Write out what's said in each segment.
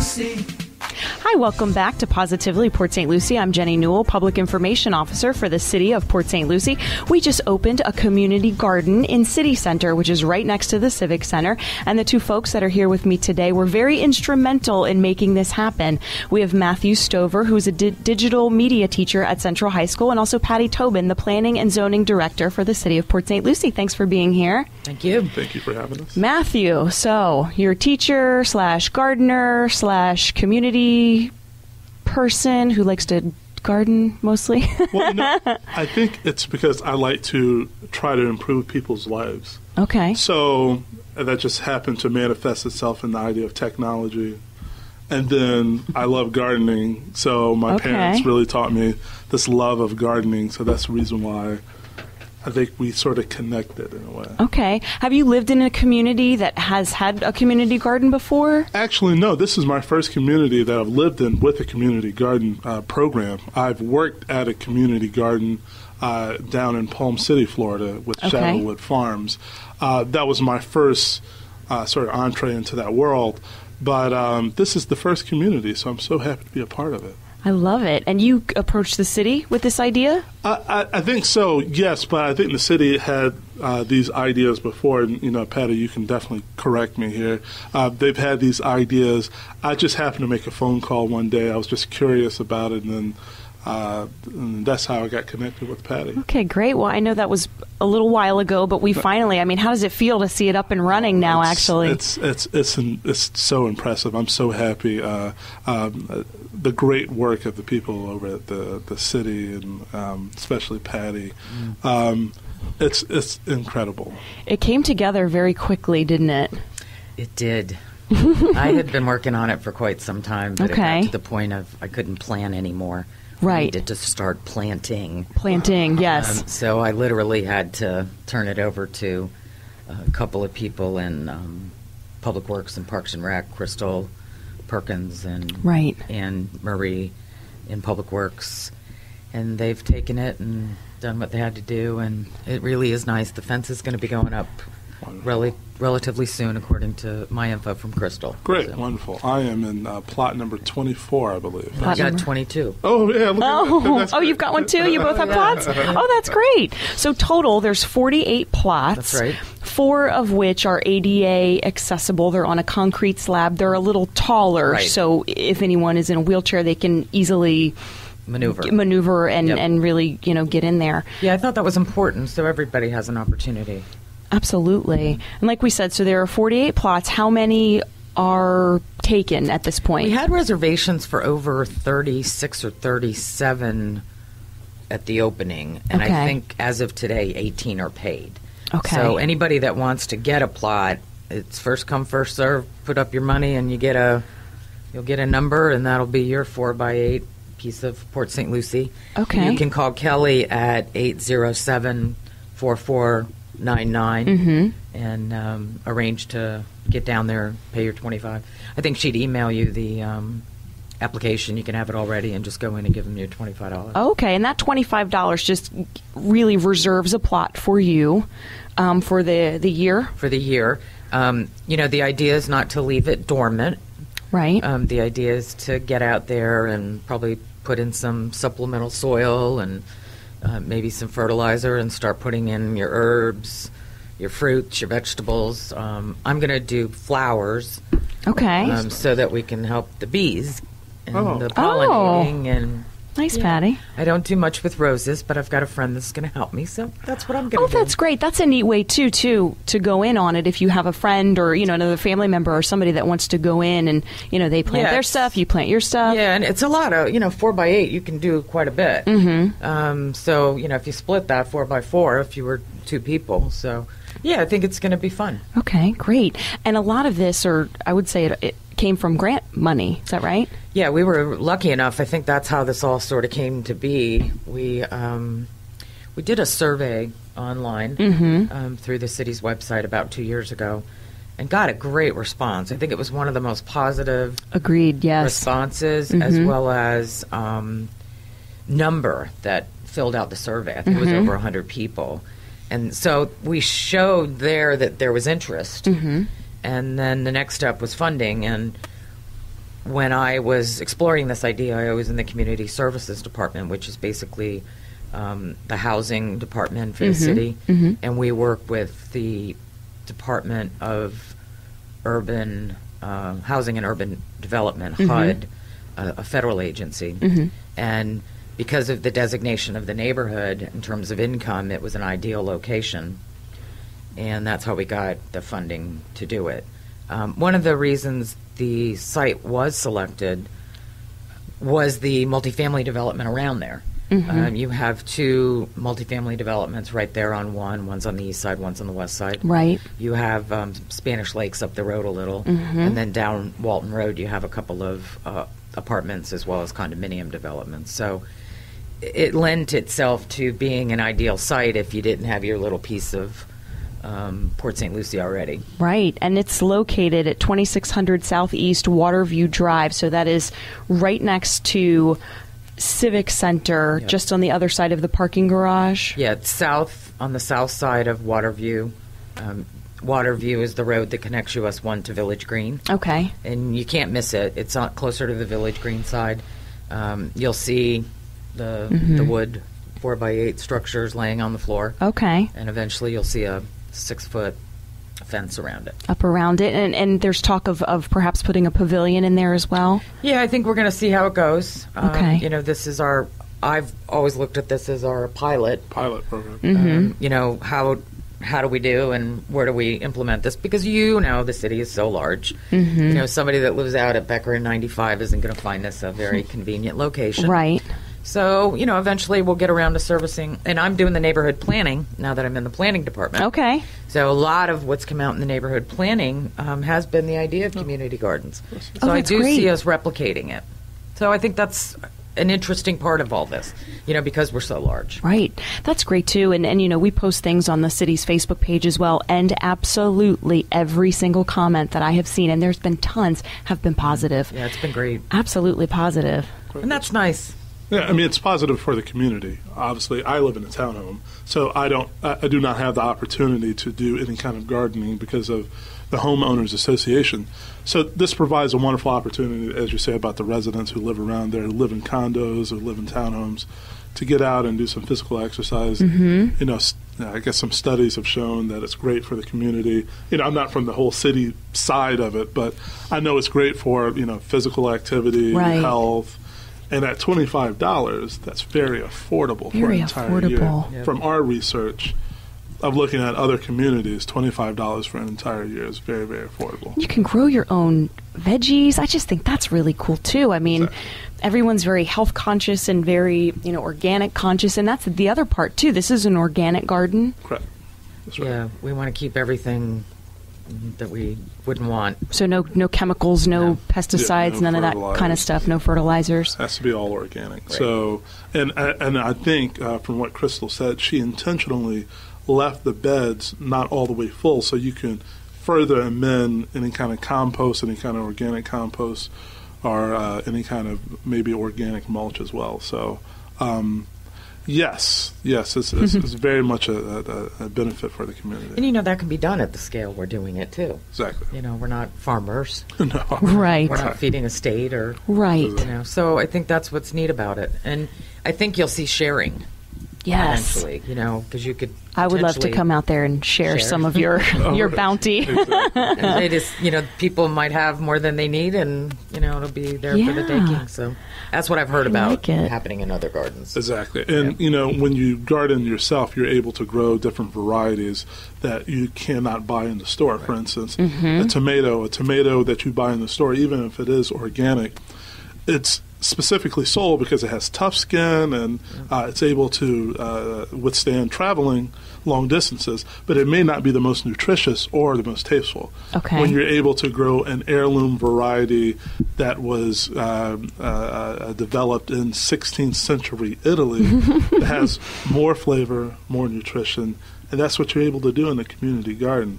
Lucie. Hi, welcome back to Positively Port St. Lucie. I'm Jenny Newell, Public Information Officer for the City of Port St. Lucie. We just opened a community garden in City Center, which is right next to the Civic Center. And the two folks that are here with me today were very instrumental in making this happen. We have Matthew Stover, who's a digital media teacher at Central High School, and also Patty Tobin, the Planning and Zoning Director for the City of Port St. Lucie. Thanks for being here. Thank you. Thank you for having us. Matthew, so you're a teacher / gardener / community person who likes to garden mostly. Well, I think it's because I like to try to improve people's lives. Okay. So that just happened to manifest itself in the idea of technology. And then I love gardening, so my parents really taught me this love of gardening, so that's the reason why I think we sort of connected in a way. Okay. Have you lived in a community that has had a community garden before? Actually, no. This is my first community that I've lived in with a community garden program. I've worked at a community garden down in Palm City, Florida with Shadowwood Farms. That was my first sort of entree into that world. But this is the first community, so I'm so happy to be a part of it. I love it. And you approached the city with this idea? I think so, yes, but I think the city had these ideas before, and, Patty, you can definitely correct me here. They've had these ideas. I just happened to make a phone call one day. I was just curious about it, and that's how I got connected with Patty. Okay, great. Well, I know that was a little while ago, but we finally, how does it feel to see it up and running now, actually? It's so impressive. I'm so happy. The great work of the people over at the city, and especially Patty, it's incredible. It came together very quickly, didn't it? It did. I had been working on it for quite some time, but it got to the point of I couldn't plan anymore. Right. I needed to start planting. Planting, yes. So I literally had to turn it over to a couple of people in Public Works and Parks and Rec, Crystal Perkins and Marie in Public Works. And they've taken it and done what they had to do, and it really is nice. The fence is going to be going up relatively soon, according to my info from Crystal. Great, wonderful. I am in plot number 24, I believe. I got 22. Oh, yeah. Look at that. You've got one too? You both have plots? Oh, that's great. So total, there's 48 plots. That's right. 4 of which are ADA accessible. They're on a concrete slab. They're a little taller, so if anyone is in a wheelchair, they can easily maneuver and really, get in there. Yeah, I thought that was important, so everybody has an opportunity. Absolutely. And like we said, so there are 48 plots. How many are taken at this point? We had reservations for over 36 or 37 at the opening, and I think as of today, 18 are paid. Okay. So anybody that wants to get a plot, it's first come, first serve. Put up your money, and you'll get a number, and that'll be your 4x8 piece of Port St. Lucie. Okay. And you can call Kelly at 807-4499 and arrange to get down there, pay your $25. I think she'd email you the application. You can have it already and just go in and give them your $25. Okay, and that $25 just really reserves a plot for you for the year? For the year. The idea is not to leave it dormant. Right. The idea is to get out there and probably put in some supplemental soil and maybe some fertilizer and start putting in your herbs, your fruits, your vegetables. I'm going to do flowers. Okay. So that we can help the bees and the pollinating. And nice, Patty. I don't do much with roses, but I've got a friend that's going to help me, so that's what I'm going to do. Oh, that's great. That's a neat way, too, to go in on it if you have a friend or, another family member or somebody that wants to go in and, they plant their stuff, you plant your stuff. Yeah, and it's a lot of, 4x8, you can do quite a bit. Mm-hmm. So, if you split that 4x4, if you were 2 people, so... Yeah, I think it's going to be fun. Okay, great. And a lot of this, or I would say it came from grant money. Is that right? Yeah, we were lucky enough. I think that's how this all sort of came to be. We did a survey online through the city's website about 2 years ago and got a great response. I think it was one of the most positive responses, as well as number that filled out the survey. I think it was over 100 people. And so we showed there that there was interest. And then the next step was funding. And when I was exploring this idea, I was in the community services department, which is basically the housing department for the city, and we work with the Department of Urban Housing and Urban Development, HUD, a federal agency, and because of the designation of the neighborhood in terms of income, it was an ideal location, and that's how we got the funding to do it. One of the reasons the site was selected was the multifamily development around there. You have two multifamily developments right there on one's on the east side, one's on the west side. Right. You have Spanish Lakes up the road a little, and then down Walton Road you have a couple of apartments as well as condominium developments. So it lent itself to being an ideal site if you didn't have your little piece of Port St. Lucie already. Right, and it's located at 2600 Southeast Waterview Drive, so that is right next to Civic Center, just on the other side of the parking garage. Yeah, it's on the south side of Waterview. Waterview is the road that connects US 1 to Village Green. Okay. And you can't miss it. It's closer to the Village Green side. You'll see the wood 4x8 structures laying on the floor. Okay. And eventually you'll see a 6-foot fence around it. Up around it. And there's talk of perhaps putting a pavilion in there as well? Yeah, I think we're going to see how it goes. Okay. This is I've always looked at this as our pilot program. How do we do and where do we implement this? Because the city is so large. Somebody that lives out at Becker and 95 isn't going to find this a very convenient location. Right. So, eventually we'll get around to servicing. And I'm doing the neighborhood planning now that I'm in the planning department. Okay. So a lot of what's come out in the neighborhood planning has been the idea of community gardens. So I do see us replicating it. So I think that's an interesting part of all this, because we're so large. Right. That's great, too. And we post things on the city's Facebook page as well, and absolutely every single comment that I have seen, and there's been tons, have been positive. Yeah, it's been great. Absolutely positive. And that's nice. Yeah, it's positive for the community. Obviously, I live in a townhome, so I do not have the opportunity to do any kind of gardening because of the homeowners association. So this provides a wonderful opportunity, as you say, about the residents who live around there, who live in condos or live in townhomes, to get out and do some physical exercise. I guess some studies have shown that it's great for the community. I'm not from the whole city side of it, but I know it's great for physical activity, health. And at $25, that's very affordable for an entire year. Yep. From our research of looking at other communities, $25 for an entire year is very, very affordable. You can grow your own veggies. I just think that's really cool, too. Everyone's very health conscious and very, organic conscious. And that's the other part, too. This is an organic garden. Correct. That's right. Yeah, we want to keep everything that we wouldn't want. So no chemicals, no pesticides, none of that kind of stuff, no fertilizers. Has to be all organic. Right. So, and I think from what Crystal said, she intentionally left the beds not all the way full, so you can further amend any kind of compost, any kind of organic compost, or any kind of maybe organic mulch as well. So, Yes, it's very much a benefit for the community. And that can be done at the scale we're doing it too. Exactly. We're not farmers. No. Right. We're not feeding a state or right. So I think that's what's neat about it, and I think you'll see sharing. Yes. Eventually, because you could. I would love to come out there and share some of your your bounty. Exactly. And they just, people might have more than they need, and it'll be there for the taking. So that's what I've heard about happening in other gardens. Exactly, and when you garden yourself, you're able to grow different varieties that you cannot buy in the store. Right. For instance, a tomato that you buy in the store, even if it is organic, it's specifically sold because it has tough skin and it's able to withstand traveling long distances, but it may not be the most nutritious or the most tasteful. Okay. When you're able to grow an heirloom variety that was developed in 16th century Italy that has more flavor, more nutrition, and that's what you're able to do in the community garden.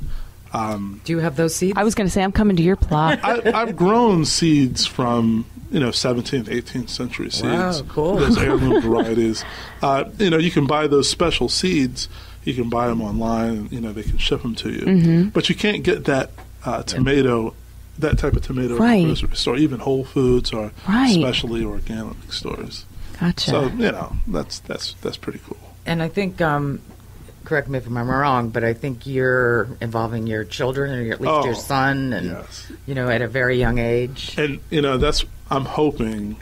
Do you have those seeds? I was going to say, I'm coming to your plot. I've grown seeds from 17th, 18th century seeds. Wow, cool. Those heirloom varieties. You can buy those special seeds. You can buy them online, and they can ship them to you. But you can't get that tomato that type of tomato Right. at the grocery store, even Whole Foods or Right. specialty organic stores. Gotcha. So, that's pretty cool. And I think, correct me if I'm wrong, but I think you're involving your children, or at least your son, and yes. at a very young age. And I'm hoping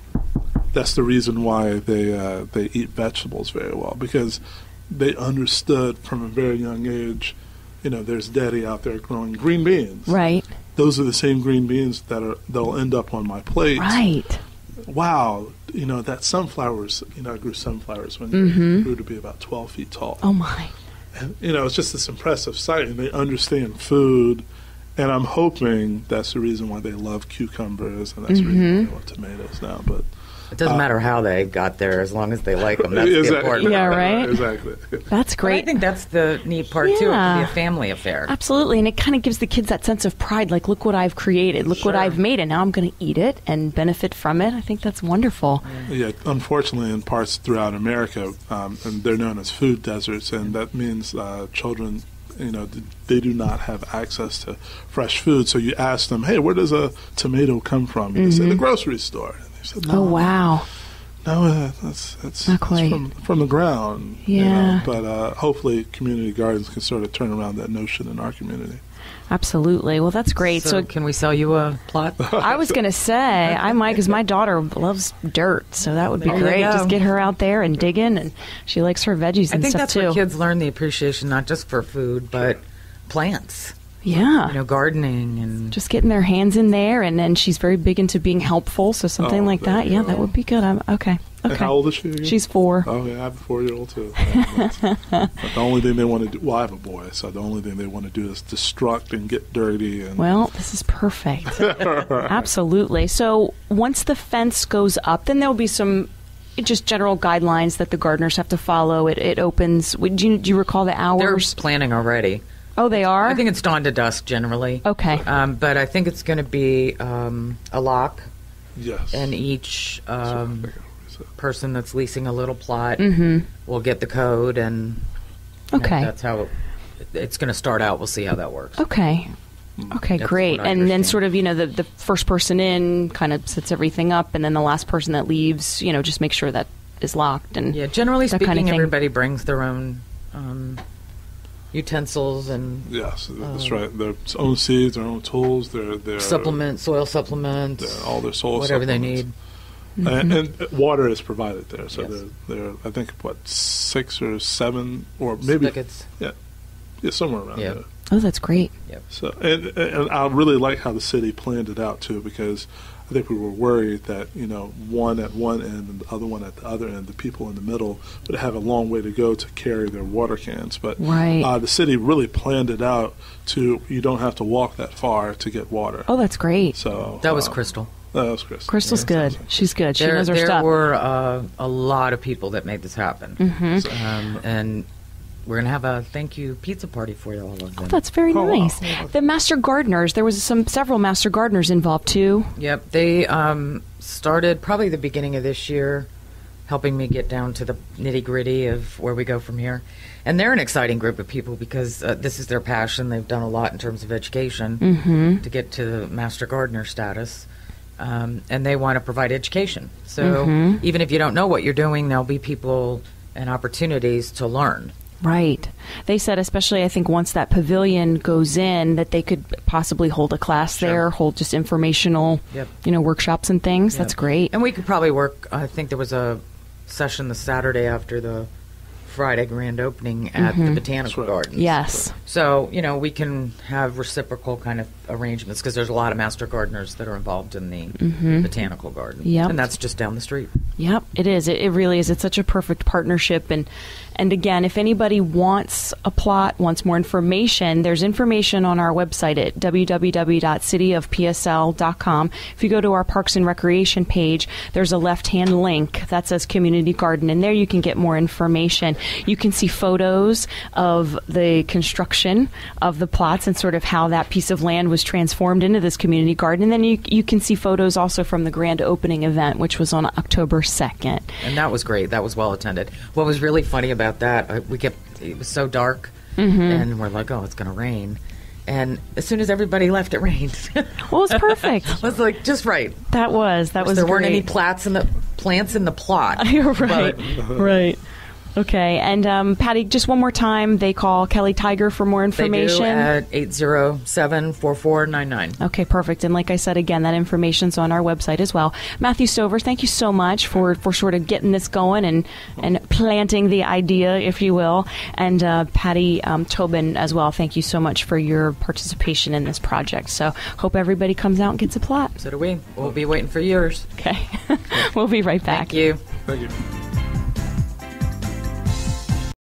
that's the reason why they eat vegetables very well, because they understood from a very young age. There's daddy out there growing green beans. Right. Those are the same green beans that'll end up on my plate. Right. Wow, that sunflowers. I grew sunflowers when they grew to be about 12 feet tall. Oh my. And, it's just this impressive sight, and they understand food. And I'm hoping that's the reason why they love cucumbers, and that's the reason why they love tomatoes now. But It doesn't matter how they got there, as long as they like them. That's the important Yeah, part. right? Exactly. That's But great. I think that's the neat part, too. It can be a family affair. Absolutely, and it kind of gives the kids that sense of pride, like, look what I've created, look what I've made, and now I'm going to eat it and benefit from it. I think that's wonderful. Yeah, unfortunately, in parts throughout America, and they're known as food deserts, and that means children, they do not have access to fresh food. So you ask them, hey, where does a tomato come from? And they say, the grocery store. And they said, no. Oh, wow. No, it's Not quite. from the ground. Yeah. But hopefully community gardens can sort of turn around that notion in our community. Absolutely. Well, that's great. So can we sell you a plot? I was going to say, I might, because my daughter loves dirt, so that would be There you great. go. Just get her out there and dig in, and she likes her veggies I and think stuff, that's too. where kids learn the appreciation, not just for food, but plants. Yeah. Gardening and Just getting their hands in there, and then she's very big into being helpful, so something like there that. you Yeah, go. that would be good. Okay. And how old is she again? She's 4. Oh, yeah, I have a 4-year-old, too. But the only thing they want to do, well, I have a boy, so the only thing they want to do is destruct and get dirty. And Well, this is perfect. Absolutely. So once the fence goes up, then there'll be some just general guidelines that the gardeners have to follow. It opens. Do you recall the they're hours? planning already. Oh, they are? I think it's dawn to dusk generally. Okay. But I think it's going to be a lock, yes. and each So, person that's leasing a little plot will get the code, and Okay. that's how it's going to start out. We'll see how that works. Okay. Okay, That's great. what I And then understand. sort of, the first person in kind of sets everything up, and then the last person that leaves, just make sure that is locked. And Yeah, generally that speaking, kind of thing. everybody brings their own utensils and Yes, that's right. Their own seeds, their own tools, their soil supplements, all their soil whatever they supplements. need. And water is provided there. So Yes. they're I think, 6 or 7, or maybe Spigots. yeah, somewhere around Yeah. there. Oh, that's great. So, and I really like how the city planned it out too, because I think we were worried that one at one end and the other one at the other end, the people in the middle would have a long way to go to carry their water cans. But Right. the city really planned it out to you don't have to walk that far to get water. Oh, that's great. So That was Crystal. That was Crystal. Crystal's good. She's good. She knows her there stuff. were a lot of people that made this happen, and we're going to have a thank you pizza party for you, all of them. Oh, that's very Oh, wow. nice. The master gardeners, there was several master gardeners involved too. Yep, they started probably the beginning of this year, helping me get down to the nitty-gritty of where we go from here. And they're an exciting group of people because this is their passion. They've done a lot in terms of education to get to the master gardener status. And they want to provide education. So even if you don't know what you're doing, there'll be people and opportunities to learn. Right. They said, especially I think once that pavilion goes in, that they could possibly hold a class there, hold just informational, Yep. workshops and things. That's Yep. great. And we could probably work, I think there was a session the Saturday after the Friday grand opening at the Botanical That's right. Gardens. Yes. So, we can have reciprocal kind of arrangements because there's a lot of master gardeners that are involved in the Botanical Garden. Yep. And that's just down the street. Yep, it is. It really is. It's such a perfect partnership. And again, if anybody wants a plot, wants more information, there's information on our website at www.cityofpsl.com. If you go to our Parks and Recreation page, there's a left-hand link that says Community Garden, and there you can get more information. You can see photos of the construction of the plots and sort of how that piece of land was transformed into this community garden. And then you can see photos also from the grand opening event, which was on October 2nd. And that was great. That was well attended. What was really funny about that, it was so dark, and we're like, oh, it's going to rain. And as soon as everybody left, it rained. Well, it was perfect. It was like just right. That was there great. weren't any plants in the plot. You're right. Right. Okay. And Patty, just one more time, they call Kelly Tiger for more information. They do at 807-4499. Okay, perfect. And like I said, again, that information's on our website as well. Matthew Stover, thank you so much for sort of getting this going and planting the idea, if you will. And Patty Tobin as well, thank you so much for your participation in this project. So hope everybody comes out and gets a plot. So do we. We'll be waiting for yours. Okay. We'll be right back. Thank you. Thank you.